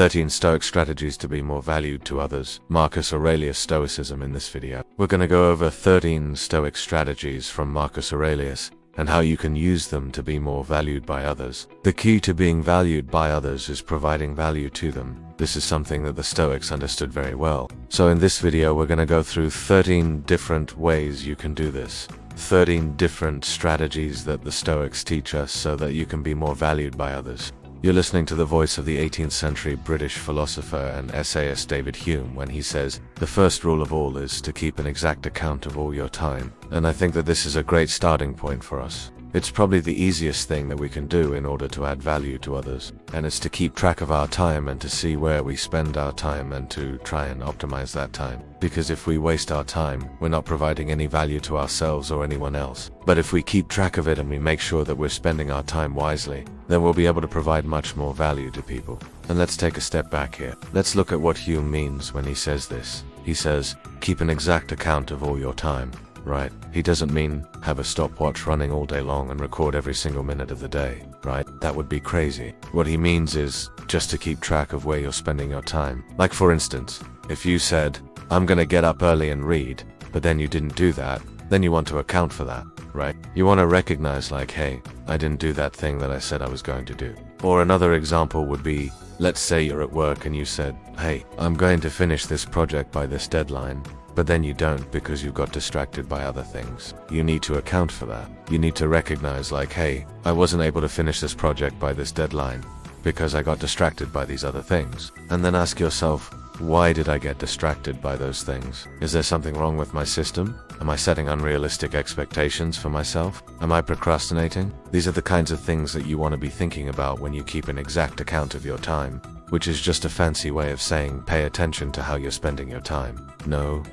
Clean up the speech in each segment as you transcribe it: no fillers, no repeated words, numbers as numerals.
13 Stoic strategies to be more valued to others. Marcus Aurelius Stoicism in this video. We're going to go over 13 Stoic strategies from Marcus Aurelius and how you can use them to be more valued by others. The key to being valued by others is providing value to them. This is something that the Stoics understood very well. So in this video, we're going to go through 13 different ways you can do this. 13 different strategies that the Stoics teach us so that you can be more valued by others. You're listening to the voice of the 18th century British philosopher and essayist David Hume when he says, "The first rule of all is to keep an exact account of all your time." And I think that this is a great starting point for us. It's probably the easiest thing that we can do in order to add value to others, and it's to keep track of our time and to see where we spend our time and to try and optimize that time. Because if we waste our time, we're not providing any value to ourselves or anyone else. But if we keep track of it and we make sure that we're spending our time wisely, then we'll be able to provide much more value to people. And let's take a step back here. Let's look at what Hume means when he says this. He says, keep an exact account of all your time. Right? He doesn't mean have a stopwatch running all day long and record every single minute of the day, right? That would be crazy. What he means is just to keep track of where you're spending your time. Like for instance, if you said, I'm gonna get up early and read, but then you didn't do that, then you want to account for that, right? You want to recognize like, hey, I didn't do that thing that I said I was going to do. Or another example would be, let's say you're at work and you said, hey, I'm going to finish this project by this deadline, but then you don't because you got distracted by other things. You need to account for that. You need to recognize like, hey, I wasn't able to finish this project by this deadline because I got distracted by these other things. And then ask yourself, why did I get distracted by those things? Is there something wrong with my system? Am I setting unrealistic expectations for myself? Am I procrastinating? These are the kinds of things that you want to be thinking about when you keep an exact account of your time, which is just a fancy way of saying pay attention to how you're spending your time. No.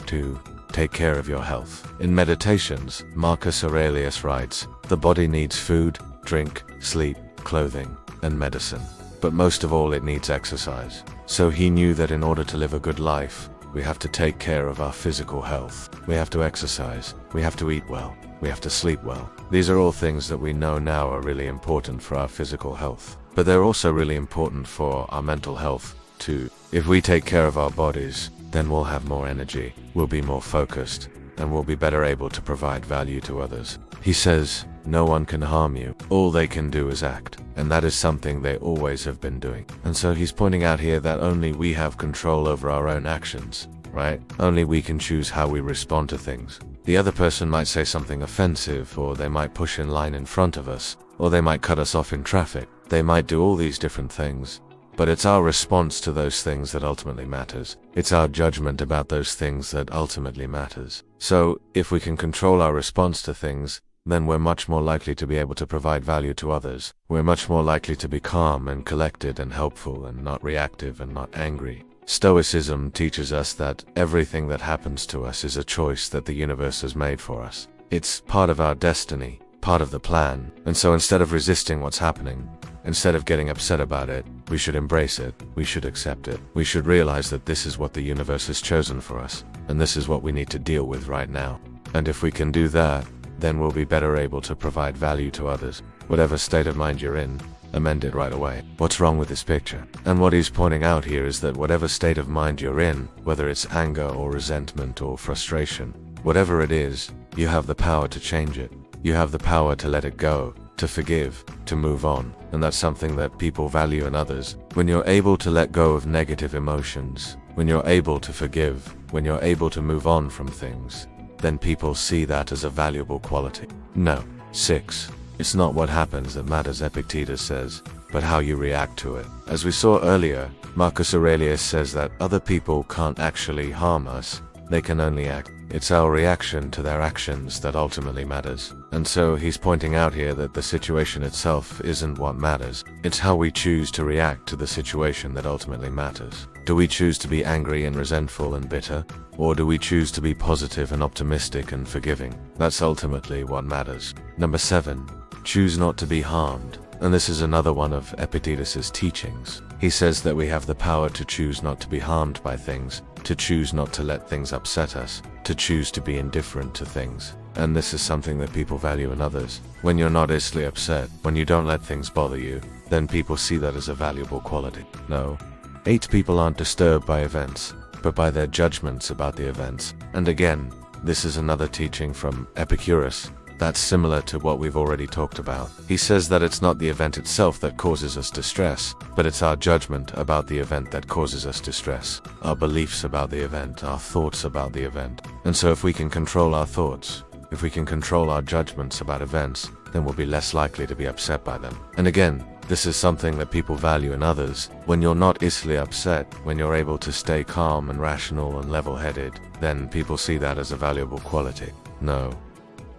To take care of your health. In Meditations, Marcus Aurelius writes, the body needs food, drink, sleep, clothing, and medicine. But most of all, it needs exercise. So he knew that in order to live a good life, we have to take care of our physical health. We have to exercise. We have to eat well. We have to sleep well. These are all things that we know now are really important for our physical health. But they're also really important for our mental health too. If we take care of our bodies, then we'll have more energy, we'll be more focused, and we'll be better able to provide value to others. He says, no one can harm you. All they can do is act. And that is something they always have been doing. And so he's pointing out here that only we have control over our own actions, right? Only we can choose how we respond to things. The other person might say something offensive, or they might push in line in front of us, or they might cut us off in traffic. They might do all these different things. But it's our response to those things that ultimately matters. It's our judgment about those things that ultimately matters. So, if we can control our response to things, then we're much more likely to be able to provide value to others. We're much more likely to be calm and collected and helpful and not reactive and not angry. Stoicism teaches us that everything that happens to us is a choice that the universe has made for us. It's part of our destiny, part of the plan. And so instead of resisting what's happening, instead of getting upset about it, we should embrace it, we should accept it. We should realize that this is what the universe has chosen for us, and this is what we need to deal with right now. And if we can do that, then we'll be better able to provide value to others. Whatever state of mind you're in, amend it right away. What's wrong with this picture? And what he's pointing out here is that whatever state of mind you're in, whether it's anger or resentment or frustration, whatever it is, you have the power to change it. You have the power to let it go, to forgive, to move on. And that's something that people value in others. When you're able to let go of negative emotions, when you're able to forgive, when you're able to move on from things, then people see that as a valuable quality. No. 6. It's not what happens that matters, Epictetus says, but how you react to it. As we saw earlier, Marcus Aurelius says that other people can't actually harm us, they can only act. It's our reaction to their actions that ultimately matters. And so he's pointing out here that the situation itself isn't what matters. It's how we choose to react to the situation that ultimately matters. Do we choose to be angry and resentful and bitter? Or do we choose to be positive and optimistic and forgiving? That's ultimately what matters. Number 7. Choose not to be harmed. And this is another one of Epictetus's teachings. He says that we have the power to choose not to be harmed by things, to choose not to let things upset us, to choose to be indifferent to things. And this is something that people value in others. When you're not easily upset, when you don't let things bother you, then people see that as a valuable quality. No, 8 people aren't disturbed by events, but by their judgments about the events. And again, this is another teaching from Epictetus that's similar to what we've already talked about. He says that it's not the event itself that causes us distress, but it's our judgment about the event that causes us distress, our beliefs about the event, our thoughts about the event. And so if we can control our thoughts, if we can control our judgments about events, then we'll be less likely to be upset by them. And again, this is something that people value in others. When you're not easily upset, when you're able to stay calm and rational and level-headed, then people see that as a valuable quality. No.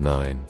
9.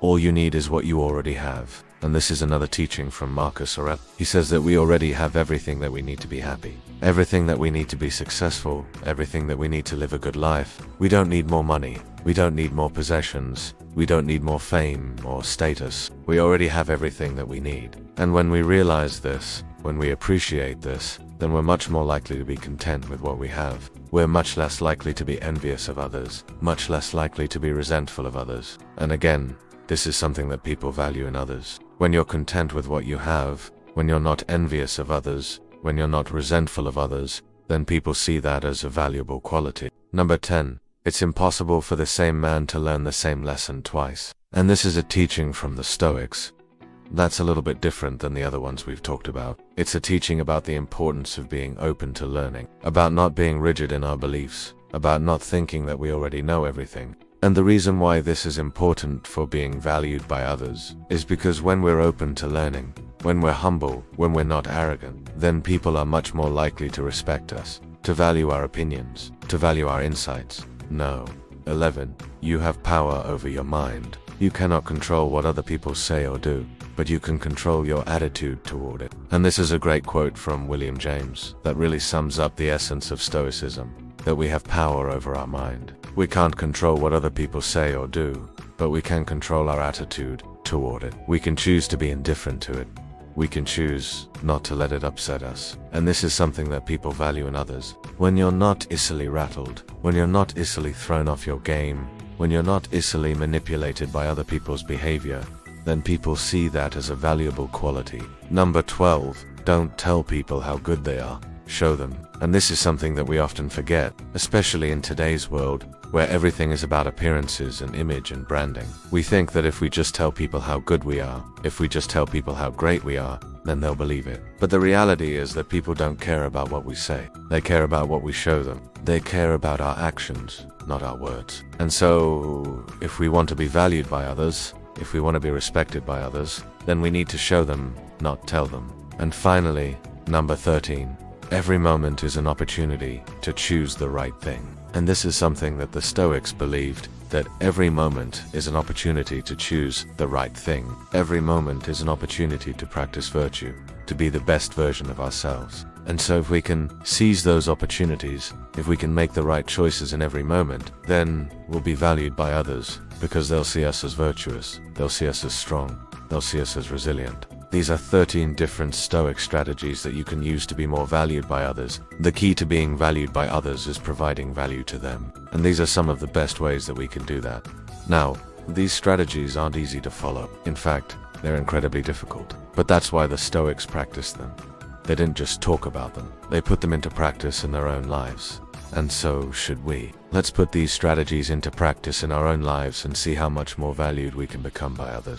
All you need is what you already have. And this is another teaching from Marcus Aurelius. He says that we already have everything that we need to be happy, everything that we need to be successful, everything that we need to live a good life. We don't need more money. We don't need more possessions. We don't need more fame or status. We already have everything that we need. And when we realize this, when we appreciate this, then we're much more likely to be content with what we have. We're much less likely to be envious of others, much less likely to be resentful of others. And again, this is something that people value in others. When you're content with what you have, when you're not envious of others, when you're not resentful of others, then people see that as a valuable quality. Number 10. It's impossible for the same man to learn the same lesson twice. And this is a teaching from the Stoics. That's a little bit different than the other ones we've talked about. It's a teaching about the importance of being open to learning, about not being rigid in our beliefs, about not thinking that we already know everything. And the reason why this is important for being valued by others is because when we're open to learning, when we're humble, when we're not arrogant, then people are much more likely to respect us, to value our opinions, to value our insights. No. 11. You have power over your mind. You cannot control what other people say or do, but you can control your attitude toward it. And this is a great quote from William James that really sums up the essence of Stoicism, that we have power over our mind. We can't control what other people say or do, but we can control our attitude toward it. We can choose to be indifferent to it. We can choose not to let it upset us. And this is something that people value in others. When you're not easily rattled, when you're not easily thrown off your game, when you're not easily manipulated by other people's behavior, then people see that as a valuable quality. Number 12. Don't tell people how good they are. Show them. And this is something that we often forget, especially in today's world, where everything is about appearances and image and branding. We think that if we just tell people how good we are, if we just tell people how great we are, then they'll believe it. But the reality is that people don't care about what we say. They care about what we show them. They care about our actions, not our words. And so, if we want to be valued by others, if we want to be respected by others, then we need to show them, not tell them. And finally, number 13. Every moment is an opportunity to choose the right thing. And this is something that the Stoics believed, that every moment is an opportunity to choose the right thing. Every moment is an opportunity to practice virtue, to be the best version of ourselves. And so if we can seize those opportunities, if we can make the right choices in every moment, then we'll be valued by others, because they'll see us as virtuous, they'll see us as strong, they'll see us as resilient. These are 13 different Stoic strategies that you can use to be more valued by others. The key to being valued by others is providing value to them. And these are some of the best ways that we can do that. Now, these strategies aren't easy to follow. In fact, they're incredibly difficult. But that's why the Stoics practiced them. They didn't just talk about them. They put them into practice in their own lives. And so should we. Let's put these strategies into practice in our own lives and see how much more valued we can become by others.